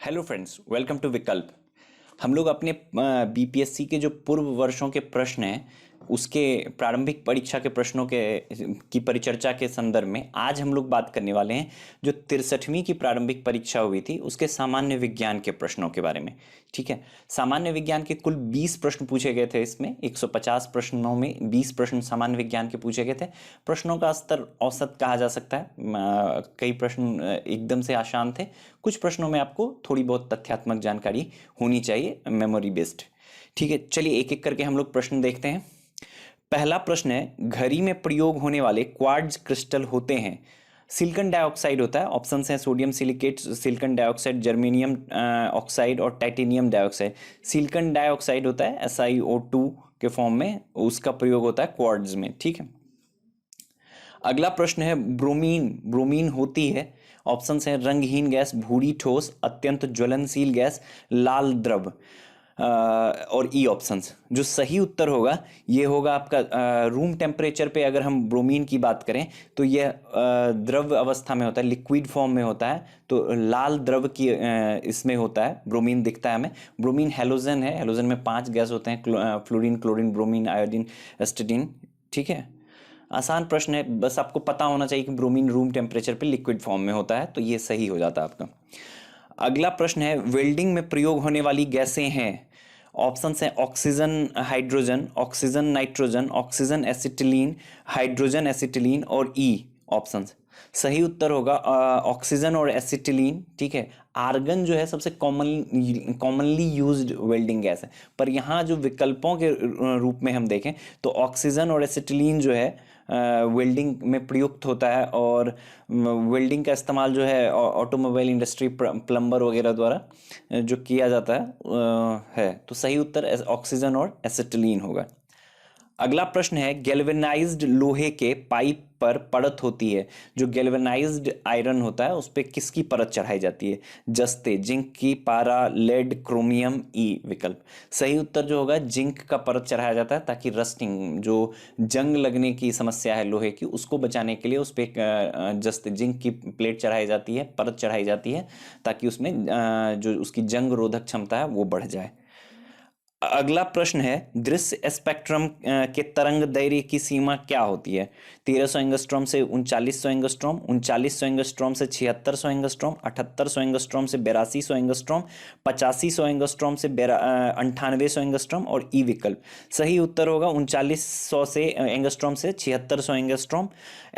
Hello friends, welcome to विकल्प। हम लोग अपने बीपीएससी के जो पूर्व वर्षों के प्रश्न हैं उसके प्रारंभिक परीक्षा के प्रश्नों के की परिचर्चा के संदर्भ में आज हम लोग बात करने वाले हैं जो 63वीं की प्रारंभिक परीक्षा हुई थी उसके सामान्य विज्ञान के प्रश्नों के बारे में। ठीक है, सामान्य विज्ञान के कुल 20 प्रश्न पूछे गए थे। इसमें 150 प्रश्नों में 20 प्रश्न सामान्य विज्ञान के पूछे गए थे। प्रश्नों का स्तर औसत कहा जा सकता है। कई प्रश्न एकदम से आसान थे, कुछ प्रश्नों में आपको थोड़ी बहुत तथ्यात्मक जानकारी होनी चाहिए, मेमोरी बेस्ड। ठीक है, चलिए एक एक करके हम लोग प्रश्न देखते हैं। पहला प्रश्न है, घड़ी में प्रयोग होने वाले क्वार्ट्ज क्रिस्टल होते हैं। सिलिकॉन डाइऑक्साइड होता है। ऑप्शंस हैं sodium silicate, silicon dioxide, germanium oxide और टाइटेनियम डाइऑक्साइड। सिलिकॉन डाइऑक्साइड होता है SiO2 के फॉर्म में, उसका प्रयोग होता है क्वार्ट्ज में। ठीक है, अगला प्रश्न है, ब्रोमीन ब्रोमीन होती है। ऑप्शंस हैं रंगहीन गैस, भूरी ठोस, अत्यंत ज्वलनशील गैस, लाल द्रव और ई ऑप्शंस। जो सही उत्तर होगा ये होगा आपका रूम टेम्परेचर पे अगर हम ब्रोमीन की बात करें तो यह द्रव अवस्था में होता है, लिक्विड फॉर्म में होता है। तो लाल द्रव की इसमें होता है ब्रोमीन, दिखता है हमें। ब्रोमीन हैलोजन है, हैलोजन में 5 गैस होते हैं, फ्लोरीन, क्लोरीन, ब्रोमीन, आयोडीन, एस्टिडीन। ठीक है, आसान प्रश्न है, बस आपको पता होना चाहिए कि ब्रोमीन रूम टेम्परेचर पे लिक्विड फॉर्म में होता है, तो ये सही हो जाता है आपका। अगला प्रश्न है, वेल्डिंग में प्रयोग होने वाली गैसें हैं। ऑप्शंस हैं oxygen hydrogen, oxygen nitrogen, oxygen acetylene, hydrogen acetylene और ई ऑप्शंस। सही उत्तर होगा ऑक्सीजन और एसिटिलीन। ठीक है, आर्गन जो है सबसे कॉमनली यूज्ड वेल्डिंग गैस है, पर यहाँ जो विकल्पों के रूप में हम देखें तो ऑक्सीजन और एसिटिलीन जो है वेल्डिंग में प्रयुक्त होता है। और वेल्डिंग का इस्तेमाल जो है ऑटोमोबाइल इंडस्ट्री, प्लम्बर वगैरह द्वारा जो किया जाता है। तो सही उत्तर ऑक्सीजन और एसिटिलीन होगा। अगला प्रश्न है, गैल्वेनाइज्ड लोहे के पाइप पर परत होती है। जो गैल्वेनाइज्ड आयरन होता है उस पर किसकी परत चढ़ाई जाती है? जस्ते, जिंक की, पारा, लेड, क्रोमियम, ई विकल्प। सही उत्तर जो होगा जिंक का परत चढ़ाया जाता है ताकि रस्टिंग, जो जंग लगने की समस्या है लोहे की, उसको बचाने के लिए उस पर जस्ते, जिंक की प्लेट चढ़ाई जाती है, परत चढ़ाई जाती है, ताकि उसमें जो उसकी जंग रोधक क्षमता है वो बढ़ जाए। अगला प्रश्न है, दृश्य स्पेक्ट्रम के तरंग दैर्घ्य की सीमा क्या होती है? 1300 एंगस्ट्रॉम से 3900 एंगस्ट्रॉम, 3900 एंगस्ट्रॉम से 7600 एंगस्ट्रॉम, 7800 एंगस्ट्रॉम से 8200 एंगस्ट्रॉम, 8500 एंगस्ट्रॉम से 9800 एंगस्ट्रॉम और ई विकल्प। सही उत्तर होगा 3900 से एंगस्ट्रॉम से 7600 एंगस्ट्रॉम।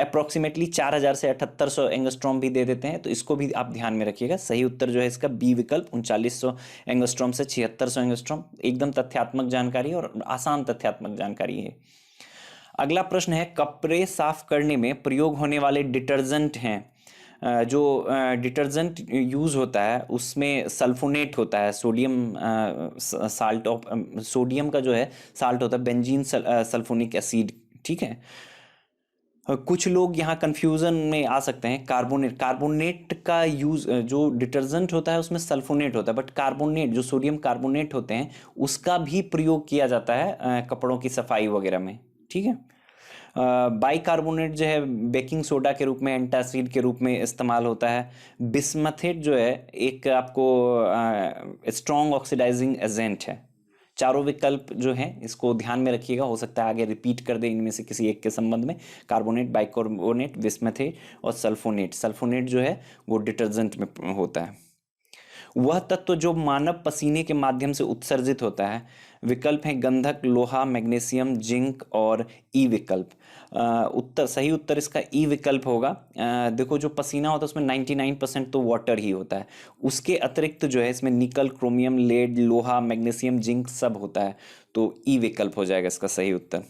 अप्रोक्सीमेटली 4000 से 7800 एंगस्ट्रॉम भी दे देते हैं, तो इसको भी आप ध्यान में रखिएगा। सही उत्तर जो है इसका बी विकल्प, 3900 एंगस्ट्रॉम से 7600 एंगस्ट्रॉम। एकदम तथ्यात्मक जानकारी और आसान तथ्यात्मक जानकारी है। अगला प्रश्न है, कपड़े साफ करने में प्रयोग होने वाले डिटर्जेंट हैं। जो डिटर्जेंट यूज होता है उसमें सल्फोनेट होता है, सोडियम साल्ट ऑफ सोडियम का जो है साल्ट होता है, बेंजीन सल्फोनिक एसिड। ठीक है, कुछ लोग यहाँ कंफ्यूजन में आ सकते हैं। कार्बोनेट का यूज, जो डिटर्जेंट होता है उसमें सल्फोनेट होता है, बट कार्बोनेट जो सोडियम कार्बोनेट होते हैं उसका भी प्रयोग किया जाता है कपड़ों की सफाई वगैरह में। ठीक है, बाइकार्बोनेट जो है बेकिंग सोडा के रूप में, एंटासिड के रूप में इस्तेमाल होता है। बिस्मथेट जो है एक आपको स्ट्रॉन्ग ऑक्सीडाइजिंग एजेंट है। चारों विकल्प जो हैं इसको ध्यान में रखिएगा, हो सकता है आगे रिपीट कर दे इनमें से किसी एक के संबंध में। कार्बोनेट, बाइकार्बोनेट, बिस्मथेट और सल्फोनेट। सल्फोनेट जो है वो डिटर्जेंट में होता है। वह तत्व जो मानव पसीने के माध्यम से उत्सर्जित होता है। विकल्प हैं गंधक, लोहा, मैग्नीशियम, जिंक और ई विकल्प। सही उत्तर इसका ई विकल्प होगा। देखो जो पसीना होता है उसमें 99% तो वाटर ही होता है, उसके अतिरिक्त जो है इसमें निकल, क्रोमियम, लेड, लोहा, मैग्नीशियम, जिंक सब होता है, तो ई विकल्प हो जाएगा इसका सही उत्तर।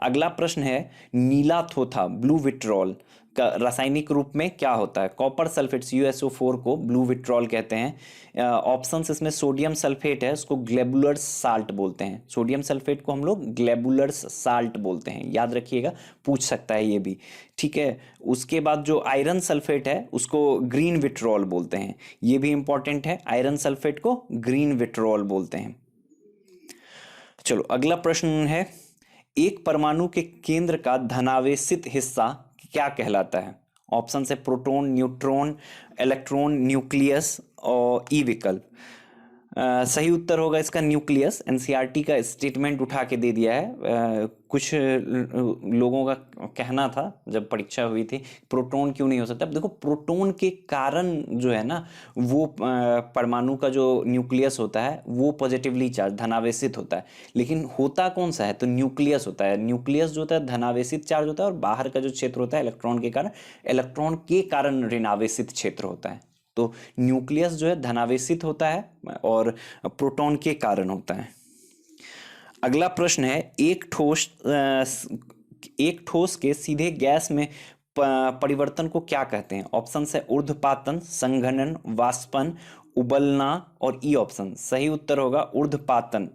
अगला प्रश्न है, नीला थोथा, ब्लू विट्रॉल का रासायनिक रूप में क्या होता है? कॉपर सल्फेट CuSO4 को ब्लू विट्रॉल कहते हैं। ऑप्शंस इसमें सोडियम सल्फेट है, उसको ग्लेबुलर्स साल्ट बोलते हैं। सोडियम सल्फेट को हम लोग ग्लेबुलर्स साल्ट बोलते हैं, याद रखिएगा, पूछ सकता है ये भी। ठीक है, उसके बाद जो आयरन सल्फेट है उसको ग्रीन विट्रॉल बोलते हैं, ये भी इंपॉर्टेंट है, आयरन सल्फेट को ग्रीन विट्रॉल बोलते हैं। चलो अगला प्रश्न है, एक परमाणु के केंद्र का धनावेशित हिस्सा क्या कहलाता है? ऑप्शन है प्रोटॉन, न्यूट्रॉन, इलेक्ट्रॉन, न्यूक्लियस और ई विकल्प। सही उत्तर होगा इसका न्यूक्लियस। एनसीईआरटी का स्टेटमेंट उठा के दे दिया है। कुछ लोगों का कहना था जब परीक्षा हुई थी प्रोटॉन क्यों नहीं हो सकता। अब देखो प्रोटॉन के कारण जो है ना वो परमाणु का जो न्यूक्लियस होता है वो पॉजिटिवली चार्ज धनावेशित होता है, लेकिन होता कौन सा है तो न्यूक्लियस होता है। न्यूक्लियस जो होता है धनावेशित चार्ज होता है और बाहर का जो क्षेत्र होता है इलेक्ट्रॉन के कारण ऋणावेशित क्षेत्र होता है। तो न्यूक्लियस जो है धनावेशित होता है और प्रोटॉन के कारण होता है। अगला प्रश्न है एक ठोस के सीधे गैस में परिवर्तन को क्या कहते हैं। ऑप्शन है ऊर्ध्वपातन, संघनन, वाष्पन, उबलना और ई ऑप्शन। सही उत्तर होगा ऊर्ध्वपातन।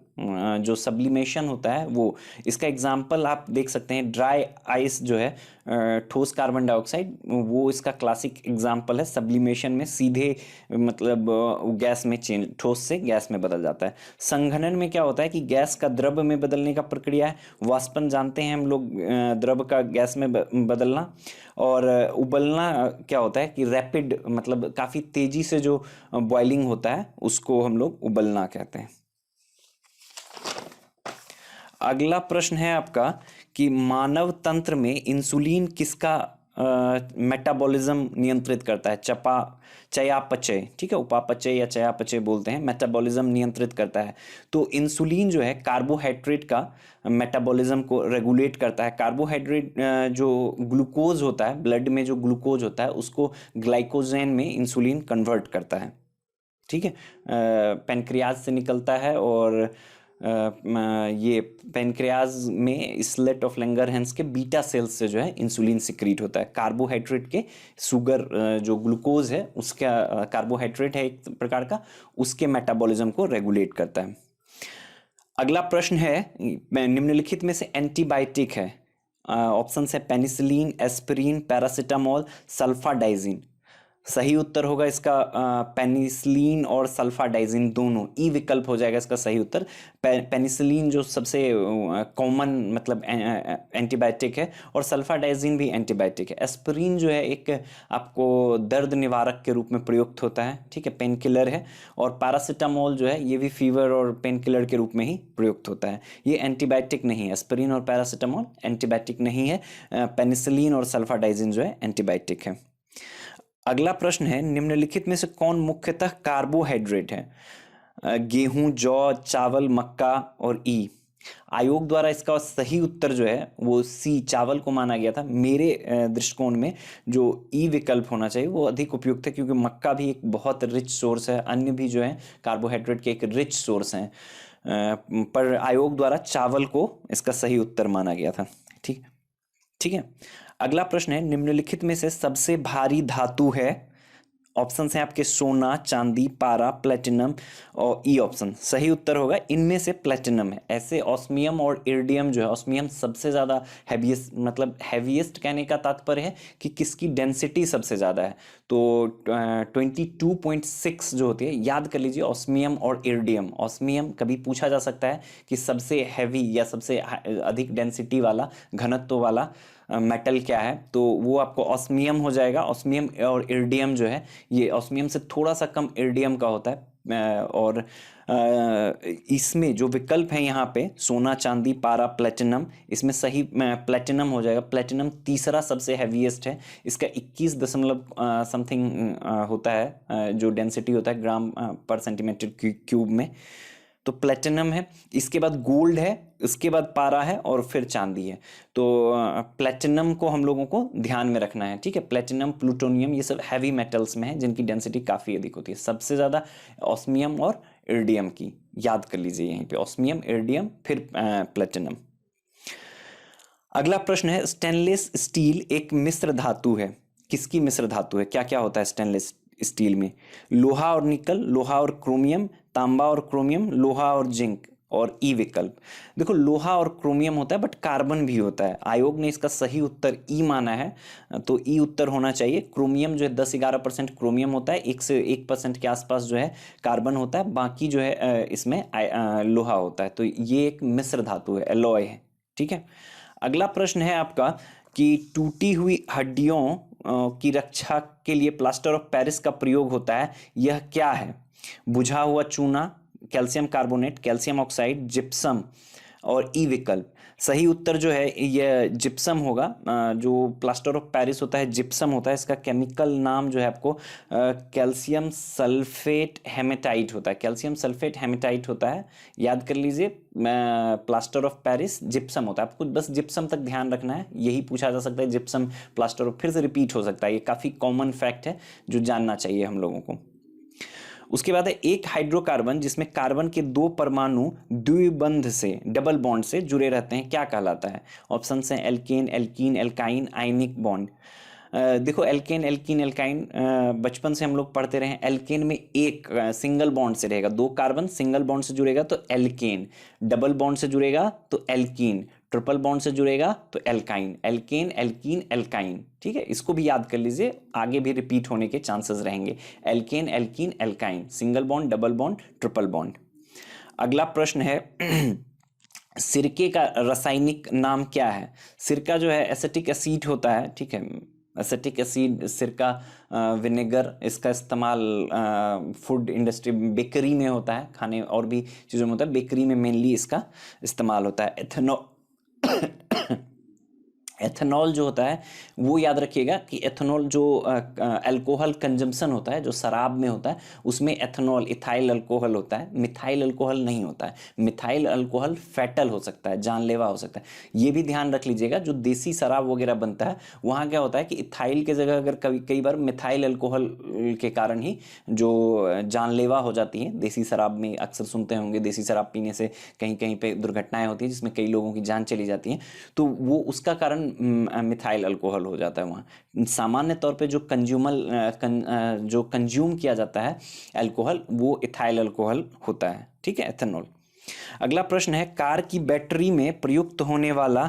जो सब्लिमेशन होता है वो, इसका एग्जाम्पल आप देख सकते हैं ड्राई आइस जो है ठोस कार्बन डाइऑक्साइड, वो इसका क्लासिक एग्जाम्पल है। सब्लिमेशन में सीधे मतलब गैस में चेंज, ठोस से गैस में बदल जाता है। संघनन में क्या होता है कि गैस का द्रव में बदलने का प्रक्रिया है। वाष्पन जानते हैं हम लोग, द्रव का गैस में बदलना। और उबलना क्या होता है कि रैपिड मतलब काफ़ी तेज़ी से जो बॉइलिंग होता है उसको हम लोग उबलना कहते हैं। अगला प्रश्न है आपका कि मानव तंत्र में इंसुलिन किसका मेटाबॉलिज्म नियंत्रित करता है। चयापचय, ठीक है, उपापचय या चयापचय बोलते हैं, मेटाबॉलिज्म नियंत्रित करता है। तो इंसुलिन जो है कार्बोहाइड्रेट का मेटाबॉलिज्म को रेगुलेट करता है। कार्बोहाइड्रेट जो ग्लूकोज होता है, ब्लड में जो ग्लूकोज होता है उसको ग्लाइकोजेन में इंसुलिन कन्वर्ट करता है, ठीक है। पेनक्रियाज से निकलता है और ये पेनक्रियाज में स्लेट ऑफ लैंगरहैंस के बीटा सेल्स से जो है इंसुलिन सिक्रीट होता है। कार्बोहाइड्रेट के शुगर जो ग्लूकोज है उसका, कार्बोहाइड्रेट है एक प्रकार का, उसके मेटाबॉलिज्म को रेगुलेट करता है। अगला प्रश्न है निम्नलिखित में से एंटीबायोटिक है। ऑप्शन है पेनिसिलिन, एस्पिरिन, पैरासीटामोल, सल्फाडाइजिन। सही उत्तर होगा इसका पेनिसिलिन और सल्फाडाइजिन दोनों। ई विकल्प हो जाएगा इसका सही उत्तर। पेनिसिलिन जो सबसे कॉमन मतलब एंटीबायोटिक है और सल्फाडाइजिन भी एंटीबायोटिक है। एस्पिरिन जो है एक आपको दर्द निवारक के रूप में प्रयुक्त होता है, ठीक है, पेन किलर है। और पैरासीटामोल जो है ये भी फीवर और पेन किलर के रूप में ही प्रयुक्त होता है, ये एंटीबायोटिक नहीं है। एस्पिरिन और पैरासीटामोल एंटीबायोटिक नहीं है, पेनिसिलिन और सल्फाडाइजिन जो है एंटीबायोटिक है। अगला प्रश्न है निम्नलिखित में से कौन मुख्यतः कार्बोहाइड्रेट है। गेहूं, जौ, चावल, मक्का और ई। आयोग द्वारा इसका सही उत्तर जो है वो सी चावल को माना गया था। मेरे दृष्टिकोण में जो ई विकल्प होना चाहिए वो अधिक उपयुक्त है, क्योंकि मक्का भी एक बहुत रिच सोर्स है, अन्य भी जो है कार्बोहाइड्रेट के एक रिच सोर्स हैं। पर आयोग द्वारा चावल को इसका सही उत्तर माना गया था, ठीक ठीक है। अगला प्रश्न है निम्नलिखित में से सबसे भारी धातु है। ऑप्शन है आपके सोना, चांदी, पारा, प्लेटिनम और ई ऑप्शन। सही उत्तर होगा इनमें से प्लेटिनम है। ऐसे ऑस्मियम और इरिडियम जो है, ऑस्मियम सबसे ज़्यादा हैवीएस्ट, मतलब हैवीएस्ट कहने का तात्पर्य है कि किसकी डेंसिटी सबसे ज़्यादा है। तो 22.6 जो होती है, याद कर लीजिए ऑस्मियम और इरिडियम। ऑस्मियम कभी पूछा जा सकता है कि सबसे हैवी या सबसे अधिक डेंसिटी वाला, घनत्व वाला मेटल क्या है, तो वो आपको ऑस्मियम हो जाएगा। ऑस्मियम और इरिडियम जो है ये ऑस्मियम से थोड़ा सा कम इरिडियम का होता है। और इसमें जो विकल्प है यहाँ पे सोना, चांदी, पारा, प्लेटिनम, इसमें सही प्लेटिनम हो जाएगा। प्लेटिनम तीसरा सबसे हैवीएस्ट है, इसका 21 दशमलव समथिंग होता है जो डेंसिटी होता है ग्राम पर सेंटीमीटर क्यूब में, तो प्लेटिनम है। इसके बाद गोल्ड है, उसके बाद पारा है और फिर चांदी है। तो प्लेटिनम को हम लोगों को ध्यान में रखना है, ठीक है। प्लेटिनम, प्लूटोनियम ये सब हैवी मेटल्स में है जिनकी डेंसिटी काफ़ी अधिक होती है। सबसे ज़्यादा ऑस्मियम और इरिडियम की, याद कर लीजिए यहीं पे ऑस्मियम, इरिडियम, फिर प्लेटिनम। अगला प्रश्न है स्टेनलेस स्टील एक मिश्र धातु है। किसकी मिश्र धातु है? क्या क्या होता है स्टेनलेस स्टील में? लोहा और निकल, लोहा और क्रोमियम, तांबा और क्रोमियम, लोहा और जिंक और ई विकल्प। देखो लोहा और क्रोमियम होता है बट कार्बन भी होता है। आयोग ने इसका सही उत्तर ई माना है, तो ई उत्तर होना चाहिए। क्रोमियम जो है 10-11% क्रोमियम होता है, 1 से 1% के आसपास जो है कार्बन होता है, बाकी जो है इसमें लोहा होता है। तो ये एक मिश्र धातु है, एलॉय है, ठीक है। अगला प्रश्न है आपका कि टूटी हुई हड्डियों की रक्षा के लिए प्लास्टर ऑफ पेरिस का प्रयोग होता है, यह क्या है? बुझा हुआ चूना, calcium carbonate, calcium oxide, gypsum और ई विकल्प। सही उत्तर जो है ये जिप्सम होगा। जो प्लास्टर ऑफ पेरिस होता है जिप्सम होता है। इसका केमिकल नाम जो है आपको कैल्शियम सल्फेट हेमेटाइट होता है। कैल्शियम सल्फेट हेमेटाइट होता है, याद कर लीजिए। प्लास्टर ऑफ पेरिस जिप्सम होता है। आपको बस जिप्सम तक ध्यान रखना है, यही पूछा जा सकता है। जिप्सम प्लास्टर ऑफ, फिर से रिपीट हो सकता है, ये काफ़ी कॉमन फैक्ट है जो जानना चाहिए हम लोगों को। उसके बाद है एक हाइड्रोकार्बन जिसमें कार्बन के दो परमाणु द्विबंध से, डबल बॉन्ड से जुड़े रहते हैं, क्या कहलाता है? ऑप्शन है alkane, alkene, alkyne, ionic bond. देखो एल्केन, एल्कीन, एल्काइन बचपन से हम लोग पढ़ते रहे हैं। एल्केन में एक सिंगल बॉन्ड से रहेगा, दो कार्बन सिंगल बॉन्ड से जुड़ेगा तो एल्केन, डबल बॉन्ड से जुड़ेगा तो एल्कीन, ट्रिपल बॉन्ड से जुड़ेगा तो एल्काइन। एल्केन, एल्कीन, एल्काइन, ठीक है। इसको भी याद कर लीजिए, आगे भी रिपीट होने के चांसेस रहेंगे। Alkane, alkene, alkyne, single bond, double bond, triple bond. अगला प्रश्न है सिरके का रासायनिक नाम क्या है? सिरका जो है एसिटिक एसिड होता है, ठीक है। एसिटिक एसिड, सिरका, विनेगर, इसका इस्तेमाल फूड इंडस्ट्री, बेकरी में होता है, खाने और भी चीज़ों में होता है। बेकरी में मेनली इसका इस्तेमाल होता है। एथेनॉल जो होता है वो याद रखिएगा कि एथेनॉल जो अल्कोहल कंजम्पशन होता है, जो शराब में होता है, उसमें एथेनॉल, इथाइल अल्कोहल होता है, मिथाइल अल्कोहल नहीं होता है। मिथाइल अल्कोहल फैटल हो सकता है, जानलेवा हो सकता है। ये भी ध्यान रख लीजिएगा, जो देसी शराब वगैरह बनता है वहाँ क्या होता है कि इथाइल के जगह अगर कई बार मिथाइल अल्कोहल के कारण ही जो जानलेवा हो जाती है। देसी शराब में अक्सर सुनते होंगे, देसी शराब पीने से कहीं कहीं पे दुर्घटनाएं होती हैं जिसमें कई लोगों की जान चली जाती है, तो वो उसका कारण मिथाइल अल्कोहल हो जाता है वहाँ। सामान्य तौर पे जो कंज्यूम किया जाता है अल्कोहल, वो इथाइल अल्कोहल होता है, ठीक है, एथेनॉल। अगला प्रश्न है कार की बैटरी में प्रयुक्त होने वाला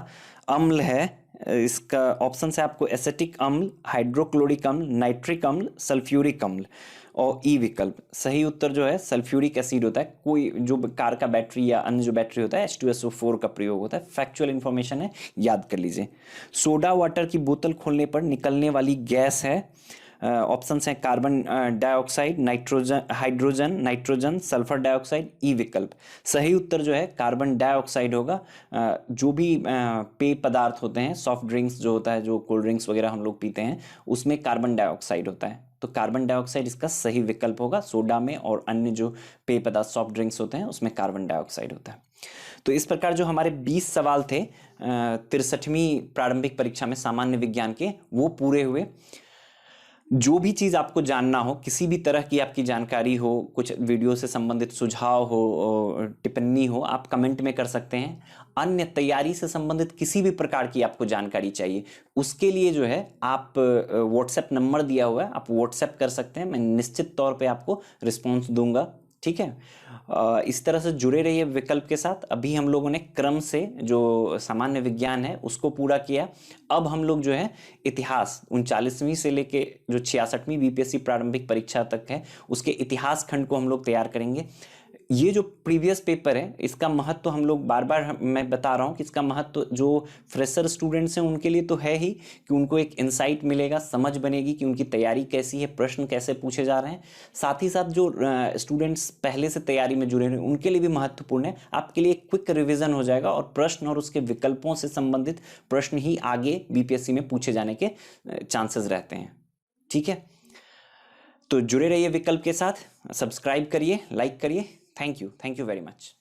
अम्ल है, इसका ऑप्शन है आपको एसिटिक अम्ल, हाइड्रोक्लोरिक अम्ल, नाइट्रिक अम्ल, सल्फ्यूरिक अम्ल और ई विकल्प। सही उत्तर जो है सल्फ्यूरिक एसिड होता है। कोई जो कार का बैटरी या अन्य जो बैटरी होता है H2SO4 का प्रयोग होता है। फैक्चुअल इंफॉर्मेशन है, याद कर लीजिए। सोडा वाटर की बोतल खोलने पर निकलने वाली गैस है, ऑप्शन हैं carbon dioxide, nitrogen, hydrogen, nitrogen, sulphur dioxide, E विकल्प। सही उत्तर जो है कार्बन डाइऑक्साइड होगा। जो भी पेय पदार्थ होते हैं, सॉफ्ट ड्रिंक्स जो होता है, जो कोल्ड ड्रिंक्स वगैरह हम लोग पीते हैं, उसमें कार्बन डाइऑक्साइड होता है, तो कार्बन डाइऑक्साइड इसका सही विकल्प होगा। सोडा में और अन्य जो पेय पदार्थ सॉफ्ट ड्रिंक्स होते हैं उसमें कार्बन डाइऑक्साइड होता है। तो इस प्रकार जो हमारे 20 सवाल थे 63वीं प्रारंभिक परीक्षा में सामान्य विज्ञान के, वो पूरे हुए। जो भी चीज़ आपको जानना हो, किसी भी तरह की आपकी जानकारी हो, कुछ वीडियो से संबंधित सुझाव हो, टिप्पणी हो, आप कमेंट में कर सकते हैं। अन्य तैयारी से संबंधित किसी भी प्रकार की आपको जानकारी चाहिए, उसके लिए जो है आप व्हाट्सएप नंबर दिया हुआ है, आप व्हाट्सएप कर सकते हैं। मैं निश्चित तौर पे आपको रिस्पॉन्स दूंगा, ठीक है। इस तरह से जुड़े रहिए विकल्प के साथ। अभी हम लोगों ने क्रम से जो सामान्य विज्ञान है उसको पूरा किया। अब हम लोग जो है इतिहास 39वीं से लेके जो 66वीं बीपीएससी प्रारंभिक परीक्षा तक है उसके इतिहास खंड को हम लोग तैयार करेंगे। ये जो प्रीवियस पेपर है इसका महत्व हम लोग बार बार मैं बता रहा हूँ कि इसका महत्व जो फ्रेशर स्टूडेंट्स हैं उनके लिए तो है ही, कि उनको एक इंसाइट मिलेगा, समझ बनेगी कि उनकी तैयारी कैसी है, प्रश्न कैसे पूछे जा रहे हैं। साथ ही साथ जो स्टूडेंट्स पहले से तैयारी में जुड़े हैं उनके लिए भी महत्वपूर्ण है। आपके लिए एक क्विक रिविजन हो जाएगा और प्रश्न और उसके विकल्पों से संबंधित प्रश्न ही आगे बीपीएससी में पूछे जाने के चांसेस रहते हैं, ठीक है। तो जुड़े रहिए विकल्प के साथ, सब्सक्राइब करिए, लाइक करिए। Thank you very much.